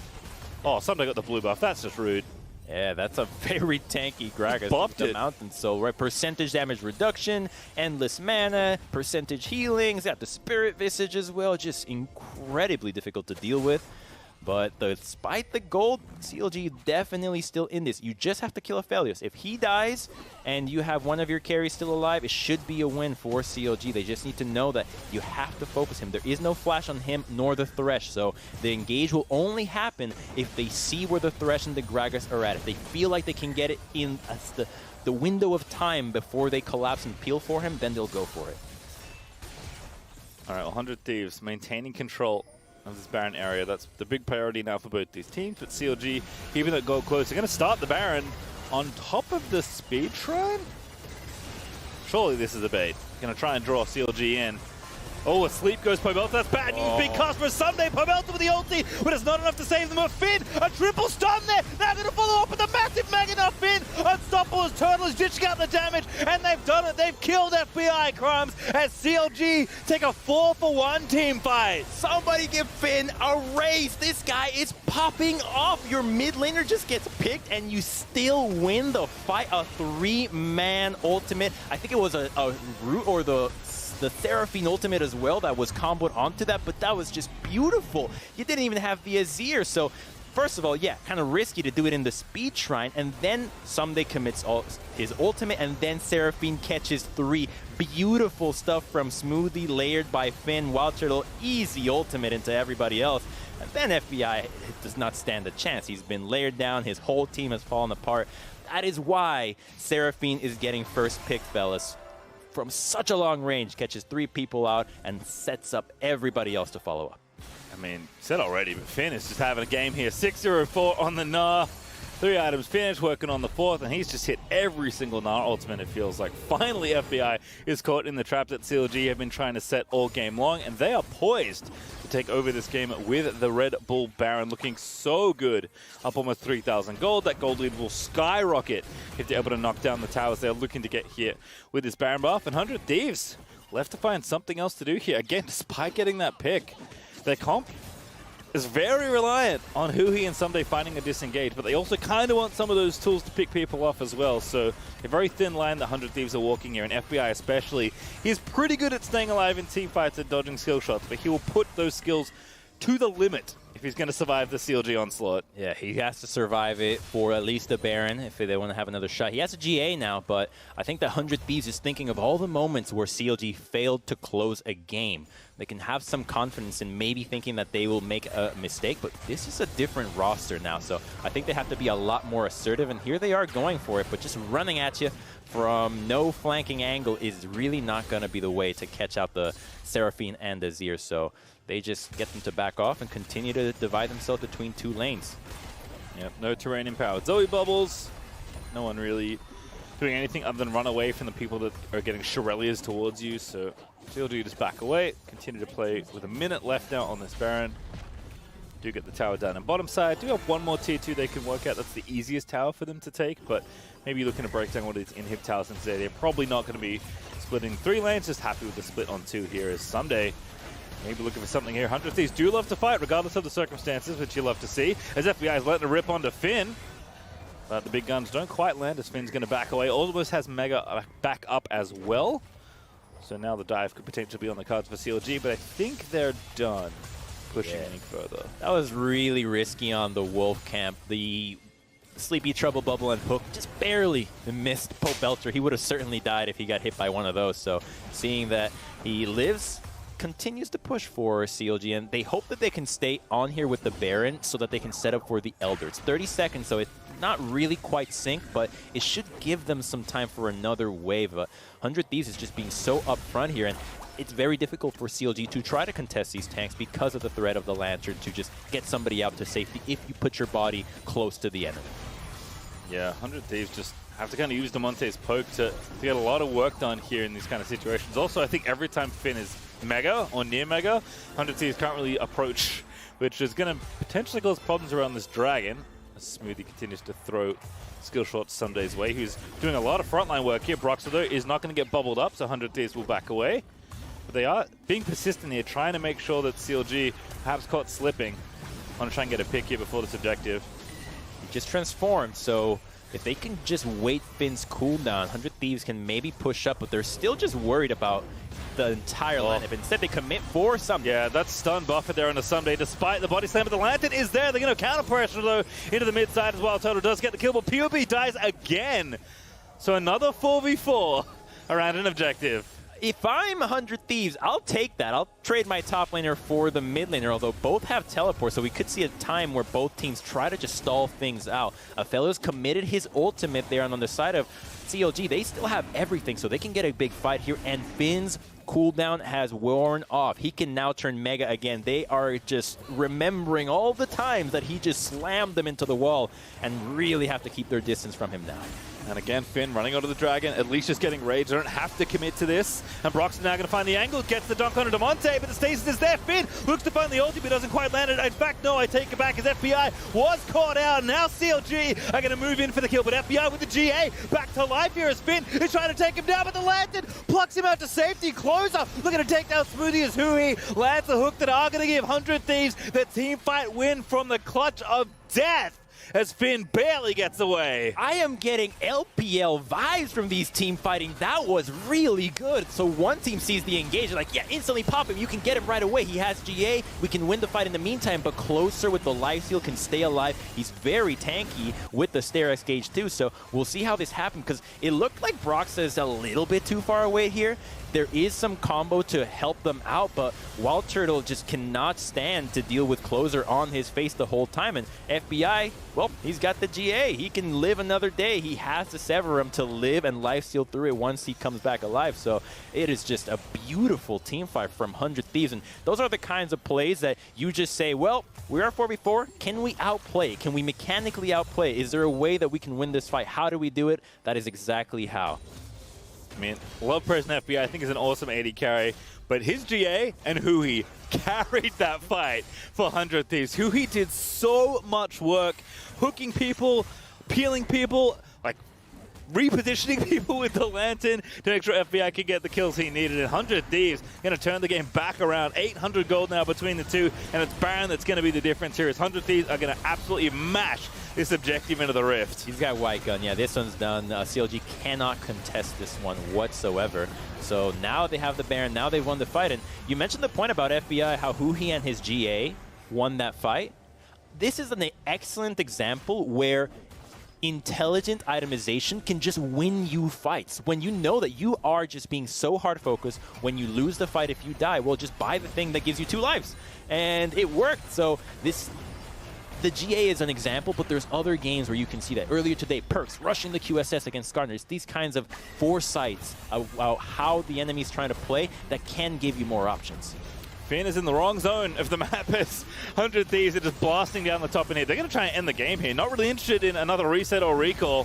Oh, Ssumday got the blue buff. That's just rude. Yeah, that's a very tanky Gragas. Bopped the it. Mountain Soul, right? Percentage damage reduction, endless mana, percentage healings, got the Spirit Visage as well. Just incredibly difficult to deal with. But despite the gold, CLG definitely still in this. You just have to kill Aphelios. If he dies and you have one of your carries still alive, it should be a win for CLG. They just need to know that you have to focus him. There is no flash on him nor the Thresh, so the engage will only happen if they see where the Thresh and the Gragas are at. If they feel like they can get it in the window of time before they collapse and peel for him, then they'll go for it. All right, 100 Thieves maintaining control of this Baron area. That's the big priority now for both these teams. But CLG, keeping that goal close, they're going to start the Baron on top of the speed shrine. Surely this is a bait. Going to try and draw CLG in. Oh, asleep goes Pobelter. That's bad news. Big cast for Ssumday. Pobelter with the ulti, but it's not enough to save them. A Finn, a triple stun there. They're going to follow up with a massive Mega Enough Finn. Unstoppable as Turtle is ditching out the damage, and they've done it. They've killed FBI Crumbzz as CLG take a 4-for-1 team fight. Somebody give Finn a race. This guy is popping off. Your mid laner just gets picked and you still win the fight. A 3-man ultimate. I think it was a root or the Seraphine ultimate as well that was comboed onto that, but that was just beautiful. You didn't even have the Azir, so first of all, yeah, kind of risky to do it in the speed shrine, and then Ssumday commits his ultimate, and then Seraphine catches 3. Beautiful stuff from Smoothie, layered by Finn. WildTurtle, easy ultimate into everybody else. And then FBI does not stand a chance. He's been layered down. His whole team has fallen apart. That is why Seraphine is getting first pick, fellas. From such a long range, catches 3 people out and sets up everybody else to follow up. I mean, said already, but Finn is just having a game here. 6-0-4 on the Gnar. 3 items finished, working on the 4th, and he's just hit every single Gnar ultimate, it feels like. Finally, FBI is caught in the trap that CLG have been trying to set all game long, and they are poised to take over this game with the Red Bull Baron, looking so good. Up almost 3,000 gold. That gold lead will skyrocket if they're able to knock down the towers they're looking to get here with this Baron buff. And 100 Thieves left to find something else to do here. Again, despite getting that pick, their comp is very reliant on Huhi and Ssumday finding a disengage, but they also kind of want some of those tools to pick people off as well. So a very thin line that 100 Thieves are walking here, and FBI especially. He's pretty good at staying alive in team fights and dodging skill shots, but he will put those skills to the limit if he's going to survive the CLG onslaught. Yeah, he has to survive it for at least the Baron if they want to have another shot. He has a GA now, but I think the 100 Thieves is thinking of all the moments where CLG failed to close a game. They can have some confidence in maybe thinking that they will make a mistake, but this is a different roster now, so I think they have to be a lot more assertive, and here they are going for it, but just running at you from no flanking angle is really not going to be the way to catch out the Seraphine and Azir, so they just get them to back off and continue to divide themselves between two lanes. Yep, no terrain empowered Zoe bubbles. No one really doing anything other than run away from the people that are getting Shurelias towards you, so CLG just back away, continue to play with a minute left now on this Baron. Do get the tower down on bottom side. Do have one more tier 2 they can work out. That's the easiest tower for them to take, but maybe looking to break down one of these inhib towers instead. They're probably not going to be splitting 3 lanes, just happy with the split on 2 here as Ssumday. Maybe looking for something here. 100 Thieves do love to fight, regardless of the circumstances, which you love to see. As FBI is letting a rip onto Finn. But the big guns don't quite land as Finn's going to back away. Almost has Mega back up as well. So now the dive could potentially be on the cards for CLG, but I think they're done pushing any further. That was really risky on the Wolf camp. The Sleepy Trouble Bubble and Hook just barely missed Pobelter. He would have certainly died if he got hit by one of those. So seeing that he lives, continues to push for CLG, and they hope that they can stay on here with the Baron so that they can set up for the Elder. It's 30 seconds, so it's not really quite synced, but it should give them some time for another wave. 100 Thieves is just being so upfront here, and it's very difficult for CLG to try to contest these tanks because of the threat of the Lantern to just get somebody out to safety if you put your body close to the enemy. Yeah, 100 Thieves just have to kind of use Damonte's poke to get a lot of work done here in these kind of situations. Also, I think every time Finn is Mega or near Mega, 100 Thieves can't really approach, which is going to potentially cause problems around this Dragon. As Smoothie continues to throw skill shots Ssumday's way, who's doing a lot of frontline work here. Broxah, though, is not going to get bubbled up, so 100 Thieves will back away. But they are being persistent here, trying to make sure that CLG perhaps caught slipping. Want to try and get a pick here before this objective. He just transformed, so if they can just wait Finn's cooldown, 100 Thieves can maybe push up, but they're still just worried about the entire lineup. Instead, they commit for Ssumday. Yeah, that's stun buffer there on the Ssumday, despite the body slam, but the Lantern is there. They're going to counter pressure, though, into the mid side as well. WildTurtle does get the kill, but POB dies again. So another 4v4 around an objective. If I'm 100 Thieves, I'll take that. I'll trade my top laner for the mid laner, although both have teleport, so we could see a time where both teams try to just stall things out. Aphelios committed his ultimate there, and on the side of CLG, they still have everything, so they can get a big fight here, and Finn's cooldown has worn off. He can now turn Mega again. They are just remembering all the times that he just slammed them into the wall and really have to keep their distance from him now. And again, Finn running onto the Dragon, at least just getting rage. They don't have to commit to this. And Broxah now going to find the angle, gets the dunk onto Damonte, but the stasis is there. Finn looks to find the ulti, but doesn't quite land it. In fact, no, I take it back as FBI was caught out. Now CLG are going to move in for the kill, but FBI with the GA back to life here as Finn is trying to take him down, but the Lantern plucks him out to safety. Closer looking to take down Smoothie as Huhi lands a hook that are going to give 100 Thieves the team fight win from the clutch of death, as Finn barely gets away. I am getting LPL vibes from these team fighting. That was really good. So one team sees the engage, like, yeah, instantly pop him. You can get him right away. He has GA. We can win the fight in the meantime, but closer with the life steal can stay alive. He's very tanky with the Sterex gauge too, so we'll see how this happens, because it looked like Broxah is a little bit too far away here. There is some combo to help them out, but WildTurtle just cannot stand to deal with Closer on his face the whole time. And FBI, well, he's got the GA. He can live another day. He has to sever him to live and lifesteal through it once he comes back alive. So it is just a beautiful team fight from 100 Thieves. And those are the kinds of plays that you just say, well, we are 4v4. Can we outplay? Can we mechanically outplay? Is there a way that we can win this fight? How do we do it? That is exactly how. I mean, love praising FBI. I think is an awesome AD carry, but his GA and Huhi carried that fight for 100 Thieves. Huhi did so much work, hooking people, peeling people, like repositioning people with the Lantern to make sure FBI could get the kills he needed. And 100 Thieves going to turn the game back around. 800 gold now between the two, and it's Baron that's going to be the difference here. As 100 Thieves are going to absolutely mash this objective into the Rift. He's got white gun. Yeah, this one's done. CLG cannot contest this one whatsoever. So now they have the Baron. Now they've won the fight. And you mentioned the point about FBI, how Huhi and his GA won that fight. This is an excellent example where intelligent itemization can just win you fights. When you know that you are just being so hard focused, when you lose the fight, if you die, well, just buy the thing that gives you 2 lives. And it worked. So the GA is an example, but there's other games where you can see that. Earlier today, Perks rushing the QSS against Gnar. There's these kinds of foresights about how the enemy's trying to play that can give you more options. Finn is in the wrong zone of the map as 100 Thieves are just blasting down the top in here. They're going to try and end the game here. Not really interested in another reset or recall.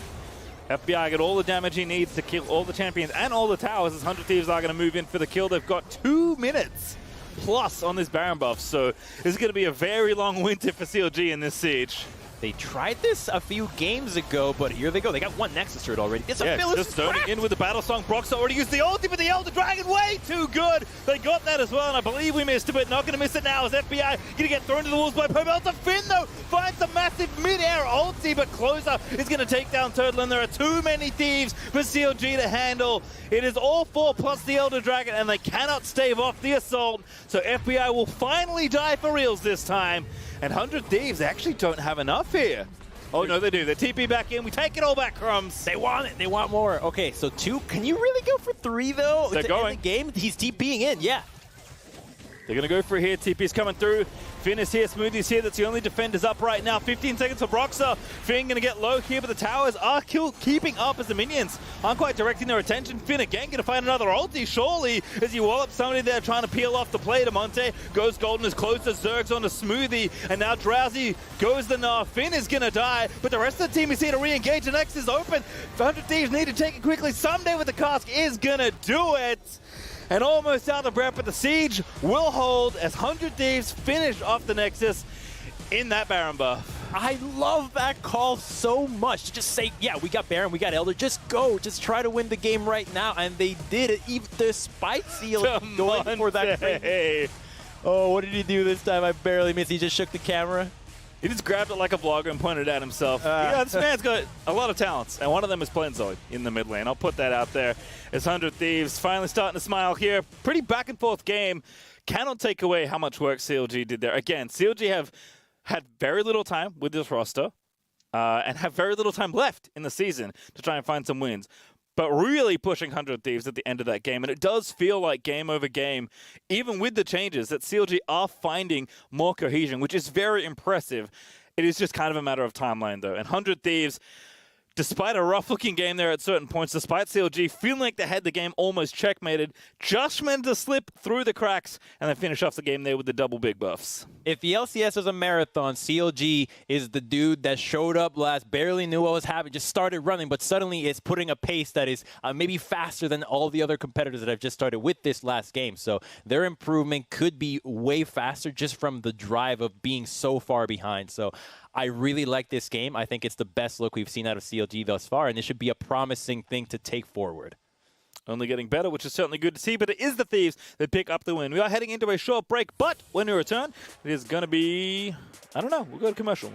FBI get all the damage he needs to kill all the champions and all the towers as 100 Thieves are going to move in for the kill. They've got 2 minutes plus on this Baron buff, so this is going to be a very long winter for CLG in this siege. They tried this a few games ago, but here they go. They got 1 Nexus turret already. It's Aphelios just zoning in with the battle song. Broxah already used the ulti, but the Elder Dragon way too good. They got that as well, and I believe we missed it, but not going to miss it now as FBI going to get thrown to the wolves by Pobelter. Finn, though, finds a massive mid-air ulti, but Closer is going to take down Turtle, and there are too many Thieves for CLG to handle. It is all 4 plus the Elder Dragon, and they cannot stave off the assault, so FBI will finally die for reals this time. And 100 Thieves, they actually don't have enough here. Oh, no, they do. They TP back in. We take it all back, Crumbzz. They want it. They want more. Okay, so 2. Can you really go for 3, though? They're going. End the game? He's TPing in, yeah. They're going to go for it here. TP's coming through. Finn is here. Smoothie's here. That's the only defenders up right now. 15 seconds for Broxah. Finn going to get low here, but the towers are keeping up as the minions aren't quite directing their attention. Finn again going to find another ulti, surely, as you wall up somebody there trying to peel off the play. Damonte goes golden as close as Zerg's on to Smoothie, and now Drowsy goes the Gnar. Finn is going to die, but the rest of the team is here to re-engage. The next is open. 100 Thieves need to take it quickly. Ssumday with the cask is going to do it. And almost out of breath, but the siege will hold as 100 Thieves finish off the Nexus in that Baron buff. I love that call so much. To just say, yeah, we got Baron, we got Elder, just go. Just try to win the game right now. And they did it, even despite CLG going for that crazy. Oh, what did he do this time? I barely missed. He just shook the camera. He just grabbed it like a vlogger and pointed at himself. Yeah, this man's got a lot of talents, and one of them is playing Zoe in the mid lane. I'll put that out there. As 100 Thieves finally starting to smile here. Pretty back and forth game. Cannot take away how much work CLG did there. Again, CLG have had very little time with this roster and have very little time left in the season to try and find some wins. But really pushing 100 Thieves at the end of that game. And it does feel like game over game, even with the changes, that CLG are finding more cohesion, which is very impressive. It is just kind of a matter of timeline, though. And 100 Thieves, despite a rough-looking game there at certain points, despite CLG feeling like they had the game almost checkmated, just meant to slip through the cracks and then finish off the game there with the double big buffs. If the LCS is a marathon, CLG is the dude that showed up last, barely knew what was happening, just started running, but suddenly it's putting a pace that is maybe faster than all the other competitors that have just started with this last game. So their improvement could be way faster just from the drive of being so far behind. So I really like this game. I think it's the best look we've seen out of CLG thus far, and it should be a promising thing to take forward. Only getting better, which is certainly good to see, but it is the Thieves that pick up the win. We are heading into a short break, but when we return, it is going to be, I don't know, we'll go to commercials.